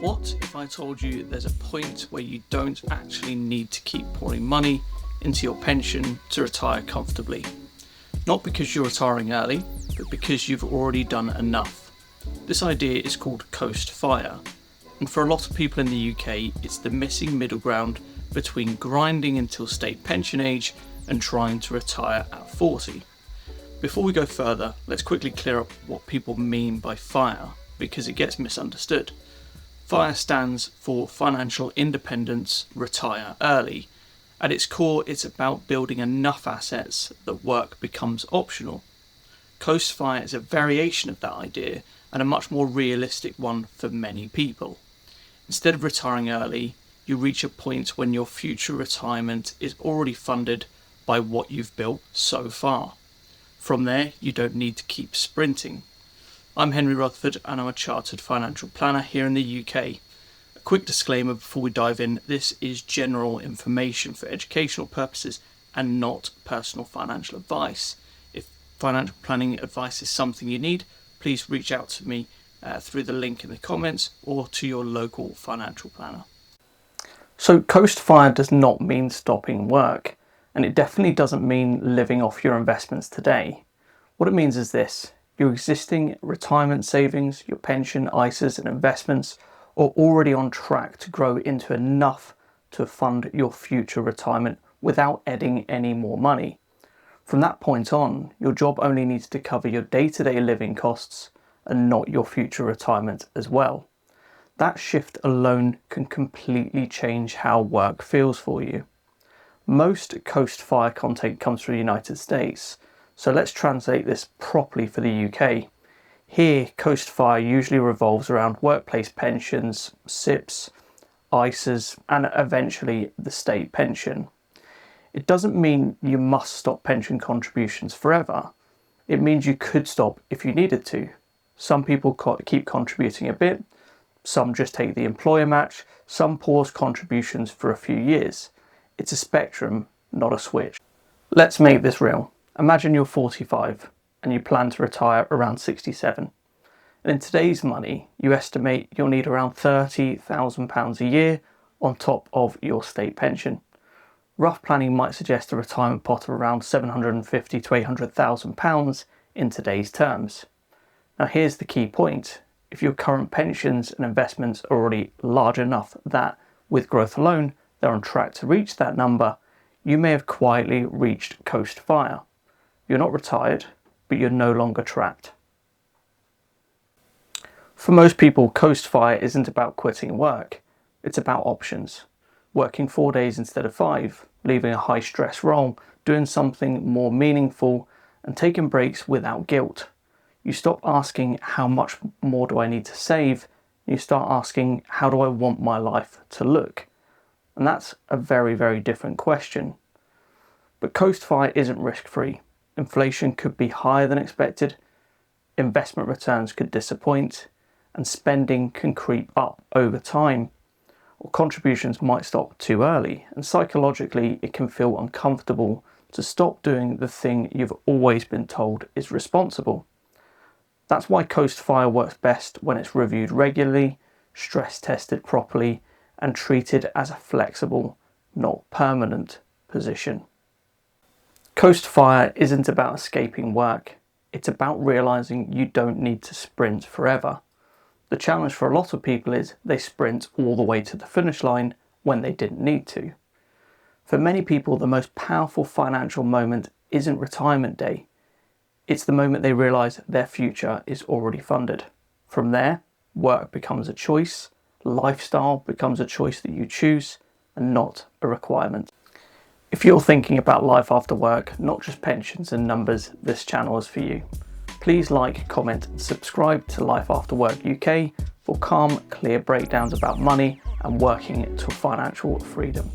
What if I told you there's a point where you don't actually need to keep pouring money into your pension to retire comfortably? Not because you're retiring early, but because you've already done enough. This idea is called Coast FIRE, and for a lot of people in the UK, it's the missing middle ground between grinding until state pension age and trying to retire at 40. Before we go further, let's quickly clear up what people mean by FIRE, because it gets misunderstood. FIRE stands for Financial Independence, Retire Early. At its core, it's about building enough assets that work becomes optional. Coast FIRE is a variation of that idea and a much more realistic one for many people. Instead of retiring early, you reach a point when your future retirement is already funded by what you've built so far. From there, you don't need to keep sprinting. I'm Henry Rutherford and I'm a chartered financial planner here in the UK. A quick disclaimer before we dive in, this is general information for educational purposes and not personal financial advice. If financial planning advice is something you need, please reach out to me through the link in the comments or to your local financial planner. So Coast FIRE does not mean stopping work, and it definitely doesn't mean living off your investments today. What it means is this: your existing retirement savings, your pension, ISAs and investments are already on track to grow into enough to fund your future retirement without adding any more money. From that point on, your job only needs to cover your day-to-day living costs and not your future retirement as well. That shift alone can completely change how work feels for you. Most Coast FIRE content comes from the United States, so let's translate this properly for the UK. Here, Coast FIRE usually revolves around workplace pensions, SIPPs, ISAs, and eventually the state pension. It doesn't mean you must stop pension contributions forever. It means you could stop if you needed to. Some people keep contributing a bit, some just take the employer match, some pause contributions for a few years. It's a spectrum, not a switch. Let's make this real. Imagine you're 45 and you plan to retire around 67. And in today's money, you estimate you'll need around £30,000 a year on top of your state pension. Rough planning might suggest a retirement pot of around £750,000 to £800,000 in today's terms. Now here's the key point. If your current pensions and investments are already large enough that, with growth alone, they're on track to reach that number, you may have quietly reached Coast FIRE. You're not retired, but you're no longer trapped. For most people, Coast FIRE isn't about quitting work. It's about options. Working 4 days instead of 5, leaving a high stress role, doing something more meaningful, and taking breaks without guilt. You stop asking, how much more do I need to save? You start asking, how do I want my life to look? And that's a very, very different question. But Coast FIRE isn't risk-free. Inflation could be higher than expected, investment returns could disappoint, and spending can creep up over time. Or contributions might stop too early, and psychologically it can feel uncomfortable to stop doing the thing you've always been told is responsible. That's why Coast FIRE works best when it's reviewed regularly, stress tested properly, and treated as a flexible, not permanent position. Coast FIRE isn't about escaping work. It's about realizing you don't need to sprint forever. The challenge for a lot of people is they sprint all the way to the finish line when they didn't need to. For many people, the most powerful financial moment isn't retirement day. It's the moment they realize their future is already funded. From there, work becomes a choice, lifestyle becomes a choice that you choose and not a requirement. If you're thinking about life after work, not just pensions and numbers, this channel is for you. Please like, comment and subscribe to Life After Work UK for calm, clear breakdowns about money and working to financial freedom.